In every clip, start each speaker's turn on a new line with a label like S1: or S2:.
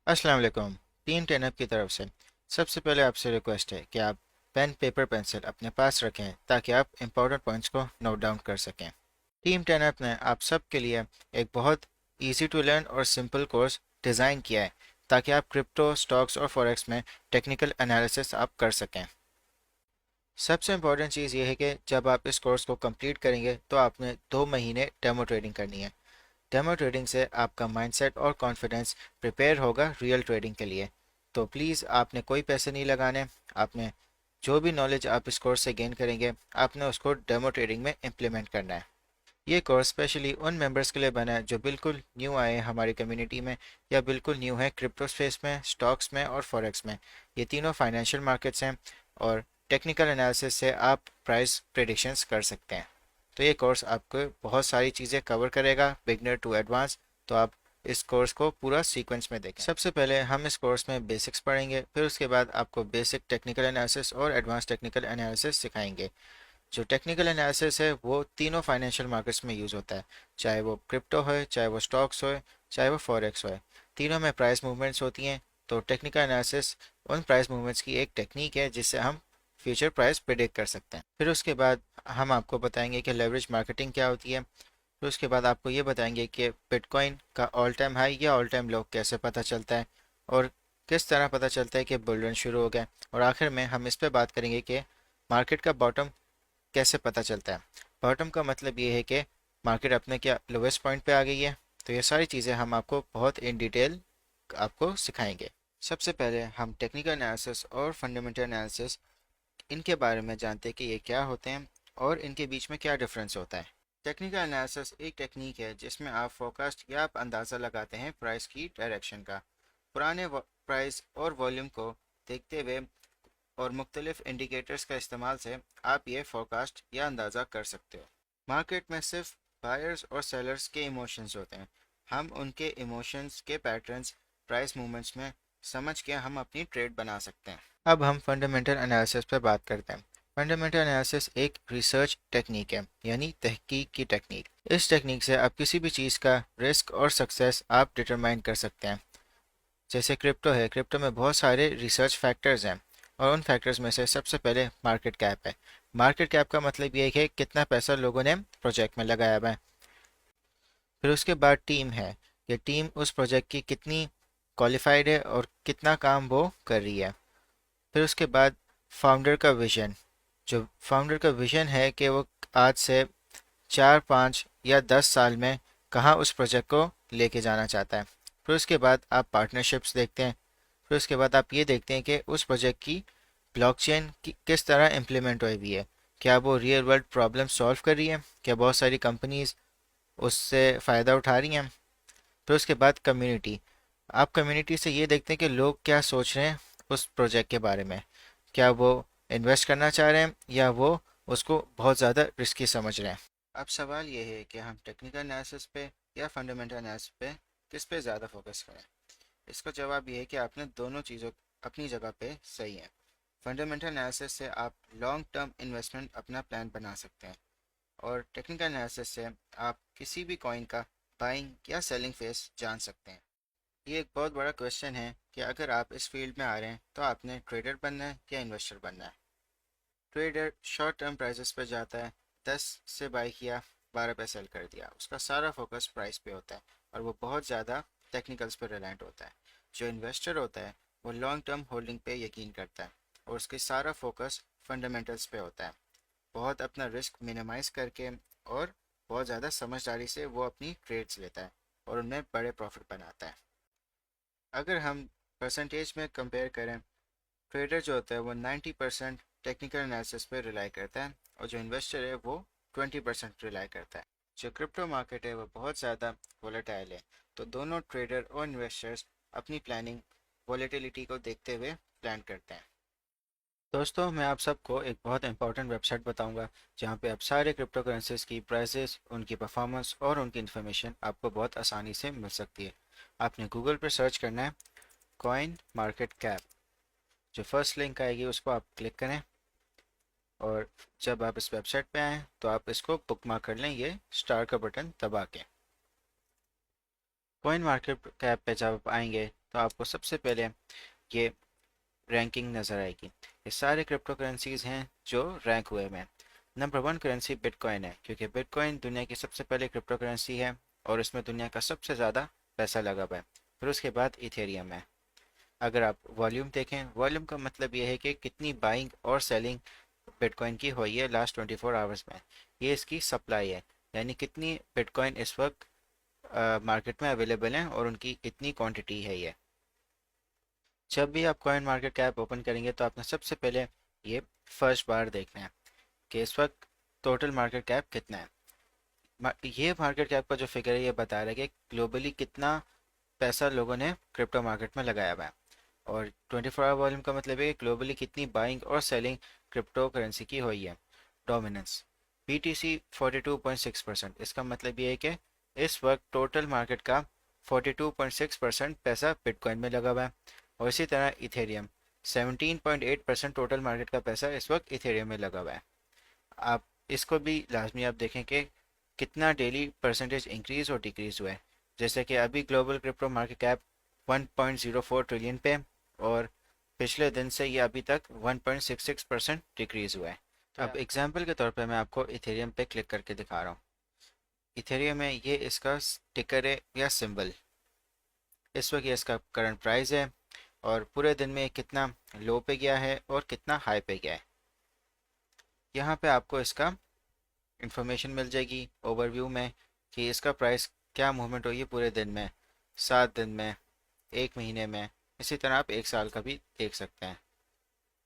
S1: अस्सलाम वालेकुम। टीम टेनअप की तरफ से सबसे पहले आपसे रिक्वेस्ट है कि आप पेन पेपर पेंसिल अपने पास रखें ताकि आप इंपॉर्टेंट पॉइंट्स को नोट डाउन कर सकें। टीम टेनअप ने आप सब के लिए एक बहुत इजी टू लर्न और सिंपल कोर्स डिज़ाइन किया है ताकि आप क्रिप्टो स्टॉक्स और फॉरेक्स में टेक्निकल एनालिसिस आप कर सकें। सबसे इम्पॉर्टेंट चीज़ ये है कि जब आप इस कोर्स को कंप्लीट करेंगे तो आपने 2 महीने डेमो ट्रेडिंग करनी है। डेमो ट्रेडिंग से आपका माइंडसेट और कॉन्फिडेंस प्रिपेयर होगा रियल ट्रेडिंग के लिए। तो प्लीज़ आपने कोई पैसे नहीं लगाने। आपने जो भी नॉलेज आप इस कोर्स से गेन करेंगे आपने उसको डेमो ट्रेडिंग में इम्प्लीमेंट करना है। ये कोर्स स्पेशली उन मेंबर्स के लिए बना है जो बिल्कुल न्यू आए हैं हमारी कम्युनिटी में या बिल्कुल न्यू है क्रिप्टो स्पेस में, स्टॉक्स में और फॉरेक्स में। ये तीनों फाइनेंशियल मार्केट्स हैं और टेक्निकल एनालिसिस से आप प्राइस प्रेडिक्शंस कर सकते हैं। तो ये कोर्स आपको बहुत सारी चीज़ें कवर करेगा बिगनर टू एडवांस। तो आप इस कोर्स को पूरा सीक्वेंस में देखें। सबसे पहले हम इस कोर्स में बेसिक्स पढ़ेंगे, फिर उसके बाद आपको बेसिक टेक्निकल एनालिसिस और एडवांस टेक्निकल एनालिसिस सिखाएंगे। जो टेक्निकल एनालिसिस है वो तीनों फाइनेंशियल मार्केट्स में यूज़ होता है, चाहे वो क्रिप्टो हो, चाहे वो स्टॉक्स हो, चाहे वो फॉरेक्स हो। तीनों में प्राइस मूवमेंट्स होती हैं। तो टेक्निकल एनालिसिस उन प्राइस मूवमेंट्स की एक टेक्निक है जिससे हम फ्यूचर प्राइस प्रिडिक्ट कर सकते हैं। फिर उसके बाद हम आपको बताएंगे कि लेवरेज मार्केटिंग क्या होती है। फिर उसके बाद आपको ये बताएंगे कि बिटकॉइन का ऑल टाइम हाई या ऑल टाइम लो कैसे पता चलता है और किस तरह पता चलता है कि बुल रन शुरू हो गया। और आखिर में हम इस पे बात करेंगे कि मार्केट का बॉटम कैसे पता चलता है। बॉटम का मतलब ये है कि मार्केट अपने क्या लोवेस्ट पॉइंट पे आ गई है। तो ये सारी चीज़ें हम आपको बहुत इन डिटेल आपको सिखाएंगे। सबसे पहले हम टेक्निकल एनालिसिस और फंडामेंटल एनालिसिस इनके बारे में जानते हैं कि ये क्या होते हैं और इनके बीच में क्या डिफरेंस होता है। टेक्निकल एनालिसिस एक टेक्निक है जिसमें आप फोरकास्ट या आप अंदाज़ा लगाते हैं प्राइस की डायरेक्शन का। पुराने प्राइस और वॉल्यूम को देखते हुए और मुख्तलिफ इंडिकेटर्स का इस्तेमाल से आप ये फोरकास्ट या अंदाज़ा कर सकते हो। मार्केट में सिर्फ बायर्स और सेलर्स के इमोशंस होते हैं। हम उनके इमोशंस के पैटर्न्स प्राइस मूवमेंट्स में समझ के हम अपनी ट्रेड बना सकते हैं। अब हम फंडामेंटल एनालिसिस पर बात करते हैं। फंडामेंटल एनालिसिस एक रिसर्च टेक्निक है, यानी तहकीक की टेक्निक। इस टेक्निक से आप किसी भी चीज़ का रिस्क और सक्सेस आप डिटरमाइन कर सकते हैं। जैसे क्रिप्टो है, क्रिप्टो में बहुत सारे रिसर्च फैक्टर्स हैं और उन फैक्टर्स में से सबसे पहले मार्केट कैप है। मार्केट कैप का मतलब ये है कि कितना पैसा लोगों ने प्रोजेक्ट में लगाया हुआ है। फिर उसके बाद टीम है कि टीम उस प्रोजेक्ट की कितनी क्वालिफाइड है और कितना काम वो कर रही है। फिर उसके बाद फाउंडर का विजन, जो फाउंडर का विजन है कि वो आज से 4, 5 या 10 साल में कहाँ उस प्रोजेक्ट को लेके जाना चाहता है। फिर उसके बाद आप पार्टनरशिप्स देखते हैं। फिर उसके बाद आप ये देखते हैं कि उस प्रोजेक्ट की ब्लॉकचेन की किस तरह इम्प्लीमेंट हुई हुई है। क्या वो रियल वर्ल्ड प्रॉब्लम सॉल्व कर रही है, क्या बहुत सारी कंपनीज उससे फ़ायदा उठा रही हैं। फिर उसके बाद कम्युनिटी, आप कम्युनिटी से ये देखते हैं कि लोग क्या सोच रहे हैं उस प्रोजेक्ट के बारे में। क्या वो इन्वेस्ट करना चाह रहे हैं या वो उसको बहुत ज़्यादा रिस्की समझ रहे हैं। अब सवाल ये है कि हम टेक्निकल एनालिसिस पे या फंडामेंटल एनालिसिस पे किस पे ज़्यादा फोकस करें। इसका जवाब ये है कि आपने दोनों चीज़ों अपनी जगह पे सही है। फंडामेंटल एनालिसिस से आप लॉन्ग टर्म इन्वेस्टमेंट अपना प्लान बना सकते हैं और टेक्निकल एनालिसिस से आप किसी भी कॉइन का बाइंग या सेलिंग फेस जान सकते हैं। ये एक बहुत बड़ा क्वेश्चन है कि अगर आप इस फील्ड में आ रहे हैं तो आपने ट्रेडर बनना है या इन्वेस्टर बनना है। ट्रेडर शॉर्ट टर्म प्राइसेस पर जाता है, 10 से बाई किया, 12 पे सेल कर दिया, उसका सारा फोकस प्राइस पे होता है और वो बहुत ज़्यादा टेक्निकल्स पे रिलायंट होता है। जो इन्वेस्टर होता है वो लॉन्ग टर्म होल्डिंग पे यकीन करता है और उसके सारा फोकस फंडामेंटल्स पे होता है। बहुत अपना रिस्क मिनिमाइज करके और बहुत ज़्यादा समझदारी से वो अपनी ट्रेड्स लेता है और उनमें बड़े प्रॉफिट बनाता है। अगर हम परसेंटेज में कंपेयर करें, ट्रेडर जो होता है वो 90% टेक्निकल एनालिसिस पे रिलाई करता है और जो इन्वेस्टर है वो 20% रिलाई करता है। जो क्रिप्टो मार्केट है वो बहुत ज़्यादा वोलेटाइल है। तो दोनों ट्रेडर और इन्वेस्टर्स अपनी प्लानिंग वोलेटिलिटी को देखते हुए प्लान करते हैं। दोस्तों, मैं आप सबको एक बहुत इंपॉर्टेंट वेबसाइट बताऊंगा जहां पे आप सारे क्रिप्टो करेंसीज की प्राइसेस, उनकी परफॉर्मेंस और उनकी इन्फॉर्मेशन आपको बहुत आसानी से मिल सकती है। आपने गूगल पर सर्च करना है कॉइन मार्केट कैप। जो फर्स्ट लिंक आएगी उसको आप क्लिक करें और जब आप इस वेबसाइट पे आएँ तो आप इसको बुकमार्क कर लें, ये स्टार का बटन दबा के। कॉइन मार्केट कैप पे जब आप आएंगे तो आपको सबसे पहले ये रैंकिंग नज़र आएगी। ये सारे क्रिप्टो करेंसीज हैं जो रैंक हुए हैं। नंबर 1 करेंसी बिटकॉइन है, क्योंकि बिटकॉइन दुनिया की सबसे पहले क्रिप्टो करेंसी है और इसमें दुनिया का सबसे ज़्यादा पैसा लगा हुआ है। फिर उसके बाद इथेरियम है। अगर आप वॉल्यूम देखें, वॉल्यूम का मतलब ये है कि कितनी बाइंग और सेलिंग बिटकॉइन की हुई है लास्ट 24 आवर्स में। ये इसकी सप्लाई है, यानी कितनी बिटकॉइन इस वक्त मार्केट में अवेलेबल हैं और उनकी इतनी क्वांटिटी है ये। जब भी आप कॉइन मार्केट कैप ओपन करेंगे तो आपने सबसे पहले ये फर्स्ट बार देखना है कि इस वक्त टोटल मार्केट कैप कितना है। ये मार्केट कैप का जो फिगर है ये बता रहा है कि ग्लोबली कितना पैसा लोगों ने क्रिप्टो मार्केट में लगाया हुआ है। और 24 आवर वॉल्यूम का मतलब है कि ग्लोबली कितनी बाइंग और सेलिंग क्रिप्टो करेंसी की हुई है। डोमिनेंस BTC 42.6%, इसका मतलब ये है कि इस वक्त टोटल मार्केट का 42.6% पैसा बिटकॉइन में लगा हुआ है। और इसी तरह इथेरियम 17.8% टोटल मार्केट का पैसा इस वक्त इथेरियम में लगा हुआ है। आप इसको भी लाजमी आप देखें कि कितना डेली परसेंटेज इंक्रीज और डिक्रीज हुआ है। जैसे कि अभी global crypto market cap 1.04 trillion पे, और पिछले दिन से ये अभी तक 1.66% डिक्रीज हुआ है। तो अब एग्जांपल के तौर पे मैं आपको इथेरियम पे क्लिक करके दिखा रहा हूँ। इथेरियम में ये इसका टिकर है या सिंबल। इस वक्त ये इसका करंट प्राइस है और पूरे दिन में कितना लो पे गया है और कितना हाई पे गया है। यहाँ पे आपको इसका इंफॉर्मेशन मिल जाएगी ओवरव्यू में कि इसका प्राइस क्या मूवमेंट हुई है पूरे दिन में, 7 दिन में, 1 महीने में। इसी तरह आप 1 साल का भी देख सकते हैं।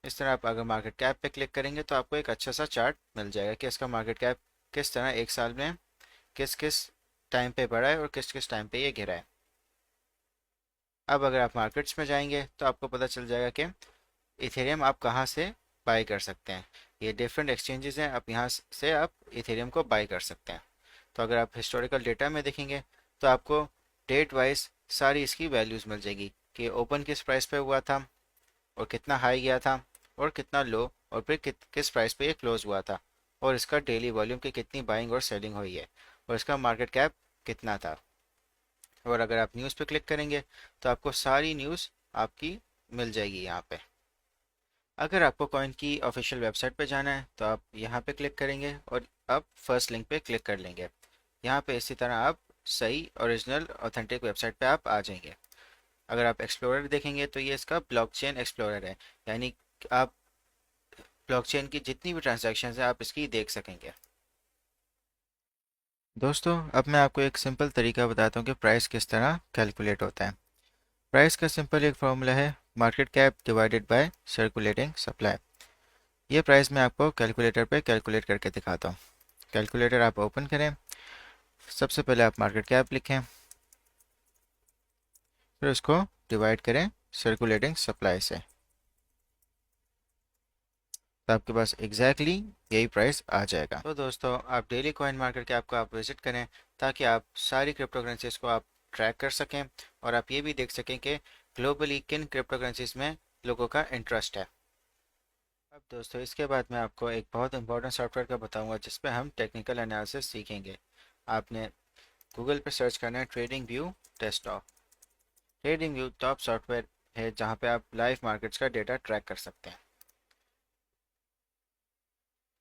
S1: इस तरह आप अगर मार्केट कैप पे क्लिक करेंगे तो आपको एक अच्छा सा चार्ट मिल जाएगा कि इसका मार्केट कैप किस तरह 1 साल में किस किस टाइम पे बढ़ा है और किस किस टाइम पे ये गिरा है। अब अगर आप मार्केट्स में जाएंगे तो आपको पता चल जाएगा कि इथेरियम आप कहाँ से बाई कर सकते हैं। ये डिफरेंट एक्सचेंजेस हैं, आप यहाँ से आप इथेरियम को बाई कर सकते हैं। तो अगर आप हिस्टोरिकल डेटा में देखेंगे तो आपको डेट वाइज सारी इसकी वैल्यूज़ मिल जाएगी कि ओपन किस प्राइस पे हुआ था और कितना हाई गया था और कितना लो, और फिर किस प्राइस पे ये क्लोज हुआ था, और इसका डेली वॉल्यूम की कितनी बाइंग और सेलिंग हुई है, और इसका मार्केट कैप कितना था। और अगर आप न्यूज़ पे क्लिक करेंगे तो आपको सारी न्यूज़ आपकी मिल जाएगी यहाँ पे। अगर आपको कॉइन की ऑफिशियल वेबसाइट पे जाना है तो आप यहाँ पे क्लिक करेंगे और आप फर्स्ट लिंक पे क्लिक कर लेंगे। यहाँ पे इसी तरह आप सही ओरिजिनल ऑथेंटिक वेबसाइट पे आप आ जाएंगे। अगर आप एक्सप्लोरर देखेंगे तो ये इसका ब्लॉकचेन एक्सप्लोरर है, यानी आप ब्लॉकचेन की जितनी भी ट्रांजैक्शंस हैं आप इसकी देख सकेंगे। दोस्तों अब मैं आपको एक सिंपल तरीका बताता हूँ कि प्राइस किस तरह कैलकुलेट होता है। प्राइस का सिंपल एक फॉर्मूला है, market cap divided by circulating supply. ये प्राइस मैं आपको कैलकुलेटर पे कैलकुलेट करके दिखाता हूँ। कैलकुलेटर आप ओपन करें, सबसे पहले आप मार्केट कैप लिखें, फिर उसको डिवाइड करें सर्कुलेटिंग सप्लाई से, तो आपके पास एग्जैक्टली यही प्राइस आ जाएगा। तो दोस्तों आप डेली कॉइन मार्केट कैप को आप विजिट करें ताकि आप सारी क्रिप्टो करेंसीज को आप ट्रैक कर सकें और आप ये भी देख सकें कि ग्लोबली किन क्रिप्टो करेंसीज में लोगों का इंटरेस्ट है। अब दोस्तों इसके बाद मैं आपको एक बहुत इंपॉर्टेंट सॉफ्टवेयर का बताऊंगा जिस पे हम टेक्निकल एनालिसिस सीखेंगे। आपने गूगल पे सर्च करना है trading view desktop. Trading view top software है जहां पे आप लाइव मार्केट्स का डेटा ट्रैक कर सकते हैं।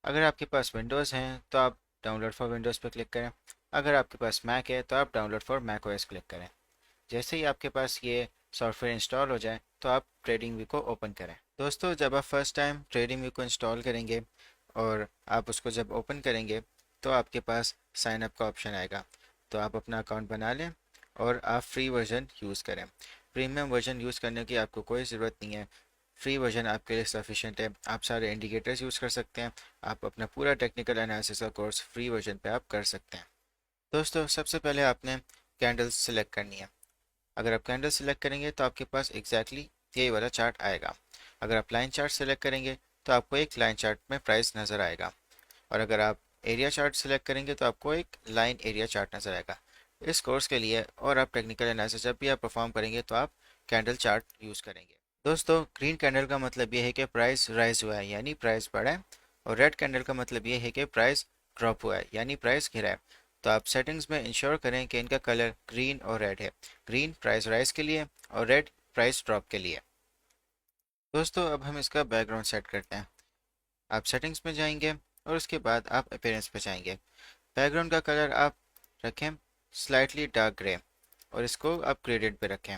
S1: अगर आपके पास विंडोज़ हैं तो आप डाउनलोड फॉर विंडोज़ पे क्लिक करें। अगर आपके पास मैक है तो आप download for Mac OS click करें। जैसे ही आपके पास ये सॉफ्टवेयर इंस्टॉल हो जाए तो आप ट्रेडिंग व्यू को ओपन करें। दोस्तों जब आप फर्स्ट टाइम ट्रेडिंग व्यू को इंस्टॉल करेंगे और आप उसको जब ओपन करेंगे तो आपके पास साइन अप का ऑप्शन आएगा। तो आप अपना अकाउंट बना लें और आप फ्री वर्जन यूज़ करें। प्रीमियम वर्जन यूज़ करने की आपको कोई ज़रूरत नहीं है। फ्री वर्जन आपके लिए सफिशेंट है। आप सारे इंडिकेटर्स यूज़ कर सकते हैं। आप अपना पूरा टेक्निकल एनालिसिस का कोर्स फ्री वर्जन पे आप कर सकते हैं। दोस्तों सबसे पहले आपने कैंडल्स सेलेक्ट करनी है। अगर आप कैंडल सेलेक्ट करेंगे तो आपके पास एग्जैक्टली यही वाला चार्ट आएगा। अगर आप लाइन चार्ट सेलेक्ट करेंगे तो आपको एक लाइन चार्ट में प्राइस नज़र आएगा। और अगर आप एरिया चार्ट सेलेक्ट करेंगे तो आपको एक लाइन एरिया चार्ट नज़र आएगा। इस कोर्स के लिए और आप टेक्निकल एनालिसिस जब भी आप परफॉर्म करेंगे तो आप कैंडल चार्ट यूज़ करेंगे। दोस्तों ग्रीन कैंडल का मतलब ये है कि प्राइस राइज हुआ है यानी प्राइस बढ़ा है, और रेड कैंडल का मतलब ये है कि प्राइस ड्रॉप हुआ है यानी प्राइस गिरा है। तो आप सेटिंग्स में इंश्योर करें कि इनका कलर ग्रीन और रेड है। ग्रीन प्राइस राइज के लिए और रेड प्राइस ड्रॉप के लिए। दोस्तों अब हम इसका बैकग्राउंड सेट करते हैं। आप सेटिंग्स में जाएंगे और उसके बाद आप अपीयरेंस पे जाएंगे। बैकग्राउंड का कलर आप रखें स्लाइटली डार्क ग्रे और इसको आप ग्रेडेड पे रखें।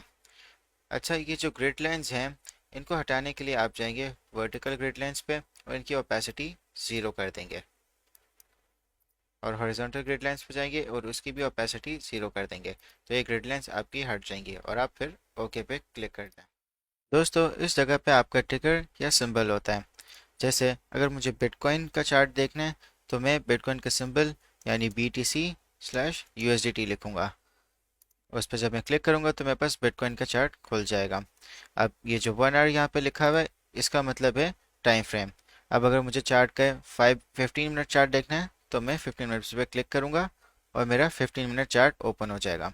S1: अच्छा, ये जो ग्रिड लाइंस हैं इनको हटाने के लिए आप जाएंगे वर्टिकल ग्रिड लाइंस पे और इनकी ओपेसिटी 0 कर देंगे, और हॉरिजॉन्टल ग्रिड लाइंस पे जाएंगे और उसकी भी ओपेसिटी 0 कर देंगे। तो ये ग्रिड लाइंस आपकी हट जाएंगी और आप फिर ओके पे क्लिक कर दें। दोस्तों इस जगह पे आपका टिकर या सिंबल होता है। जैसे अगर मुझे बिटकॉइन का चार्ट देखना है तो मैं बिटकॉइन का सिंबल यानी BTC/USDT लिखूंगा। उस पर जब मैं क्लिक करूंगा तो मेरे पास बिटकॉइन का चार्ट खुल जाएगा। अब ये जो 1 आवर यहाँ पे लिखा हुआ है इसका मतलब है टाइम फ्रेम। अब अगर मुझे चार्ट का 15 मिनट चार्ट देखना है तो मैं 15 मिनट्स पे क्लिक करूंगा और मेरा 15 मिनट चार्ट ओपन हो जाएगा।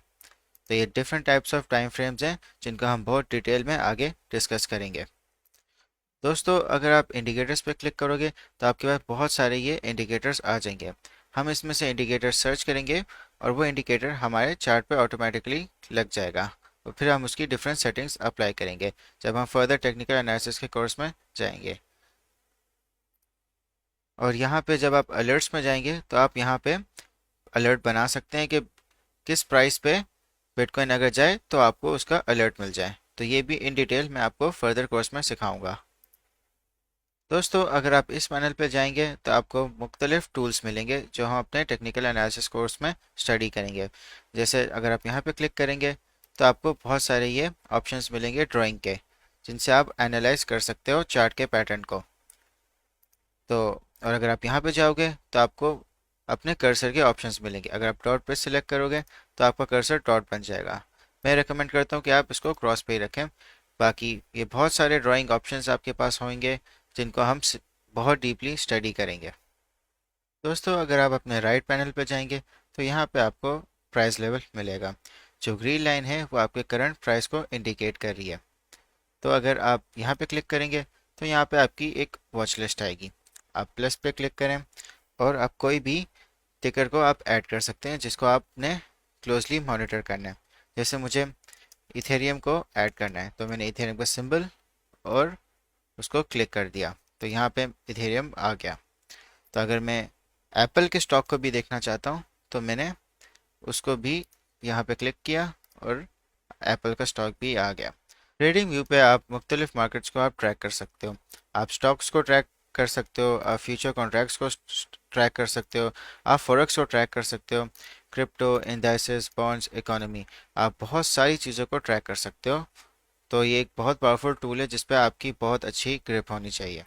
S1: तो ये different types of time frames हैं जिनको हम बहुत डिटेल में आगे डिस्कस करेंगे। दोस्तों अगर आप इंडिकेटर्स पे क्लिक करोगे तो आपके पास बहुत सारे ये इंडिकेटर्स आ जाएंगे। हम इसमें से इंडिकेटर सर्च करेंगे और वो इंडिकेटर हमारे चार्ट पे ऑटोमेटिकली लग जाएगा और फिर हम उसकी डिफरेंट सेटिंग्स अप्लाई करेंगे जब हम फर्दर टेक्निकल एनालिसिस के कोर्स में जाएंगे। और यहाँ पे जब आप अलर्ट्स में जाएंगे तो आप यहाँ पे अलर्ट बना सकते हैं कि किस प्राइस पे बिटकॉइन अगर जाए तो आपको उसका अलर्ट मिल जाए। तो ये भी इन डिटेल मैं आपको फर्दर कोर्स में सिखाऊंगा। दोस्तों अगर आप इस पैनल पे जाएंगे तो आपको मुख्तलिफ टूल्स मिलेंगे जो हम अपने टेक्निकल एनालिसिस कोर्स में स्टडी करेंगे। जैसे अगर आप यहाँ पे क्लिक करेंगे तो आपको बहुत सारे ये ऑप्शंस मिलेंगे ड्राइंग के, जिनसे आप एनालाइज कर सकते हो चार्ट के पैटर्न को। तो और अगर आप यहाँ पे जाओगे तो आपको अपने कर्सर के ऑप्शंस मिलेंगे। अगर आप डॉट पे सिलेक्ट करोगे तो आपका कर्सर डॉट बन जाएगा। मैं रेकमेंड करता हूँ कि आप इसको क्रॉस पे ही रखें। बाकी ये बहुत सारे ड्राइंग ऑप्शंस आपके पास होंगे जिनको हम बहुत डीपली स्टडी करेंगे। दोस्तों अगर आप अपने राइट पैनल पर जाएंगे तो यहाँ पे आपको प्राइस लेवल मिलेगा। जो ग्रीन लाइन है वो आपके करंट प्राइस को इंडिकेट कर रही है। तो अगर आप यहाँ पे क्लिक करेंगे तो यहाँ पे आपकी एक वॉच लिस्ट आएगी। आप प्लस पे क्लिक करें और आप कोई भी टिकर को आप ऐड कर सकते हैं जिसको आपने क्लोजली मॉनिटर करना है। जैसे मुझे इथेरियम को ऐड करना है तो मैंने इथेरियम का सिंबल और उसको क्लिक कर दिया तो यहाँ पे इथेरियम आ गया। तो अगर मैं एप्पल के स्टॉक को भी देखना चाहता हूँ तो मैंने उसको भी यहाँ पे क्लिक किया और एप्पल का स्टॉक भी आ गया। ट्रेडिंग व्यू पे आप मुख्तलिफ मार्केट्स को आप ट्रैक कर सकते हो। आप स्टॉक्स को ट्रैक कर सकते हो, आप फ्यूचर कॉन्ट्रैक्ट्स को ट्रैक कर सकते हो, आप फॉरेक्स को ट्रैक कर सकते हो, क्रिप्टो, इंडाइसेस, बॉन्ड्स, इकोनॉमी, आप बहुत सारी चीज़ों को ट्रैक कर सकते हो। तो ये एक बहुत पावरफुल टूल है जिस पे आपकी बहुत अच्छी ग्रिप होनी चाहिए।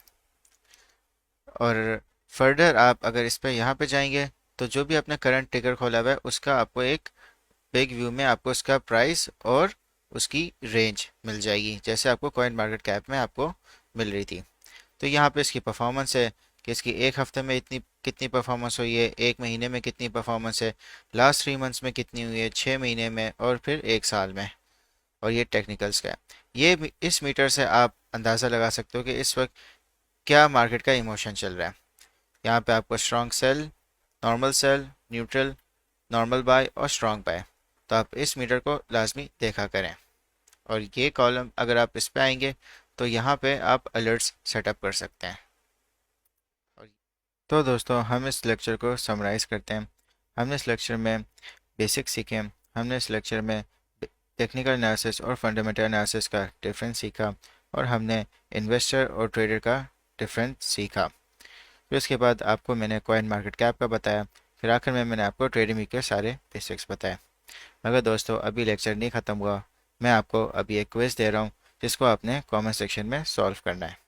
S1: और फर्दर आप अगर इस पे यहाँ पे जाएंगे तो जो भी आपने करंट टिकर खोला हुआ है उसका आपको एक बिग व्यू में आपको उसका प्राइस और उसकी रेंज मिल जाएगी, जैसे आपको कॉइन मार्केट कैप में आपको मिल रही थी। तो यहाँ पे इसकी परफॉर्मेंस है कि इसकी एक हफ्ते में इतनी कितनी परफॉर्मेंस हुई है, एक महीने में कितनी परफॉर्मेंस है, लास्ट 3 मंथ्स में कितनी हुई है, 6 महीने में और फिर एक साल में। और ये टेक्निकल्स का है। इस मीटर से आप अंदाज़ा लगा सकते हो कि इस वक्त क्या मार्केट का इमोशन चल रहा है। यहाँ पे आपको strong sell, neutral, normal buy और स्ट्रॉन्ग बाय। तो आप इस मीटर को लाजमी देखा करें। और ये कॉलम अगर आप इस पे आएंगे तो यहाँ पे आप अलर्ट्स सेटअप कर सकते हैं। तो दोस्तों हम इस लेक्चर को समराइज़ करते हैं। हमने इस लेक्चर में बेसिक सीखे। हमने इस लेक्चर में टेक्निकल एनालिसिस और फंडामेंटल एनालिसिस का डिफरेंस सीखा और हमने इन्वेस्टर और ट्रेडर का डिफरेंस सीखा। फिर उसके बाद आपको मैंने कॉइन मार्केट कैप का बताया। फिर आखिर में मैंने आपको ट्रेडिंग के सारे बेसिक्स बताए। मगर दोस्तों अभी लेक्चर नहीं ख़त्म हुआ, मैं आपको अभी एक क्विज़ दे रहा हूँ जिसको आपने कमेंट सेक्शन में सॉल्व करना है।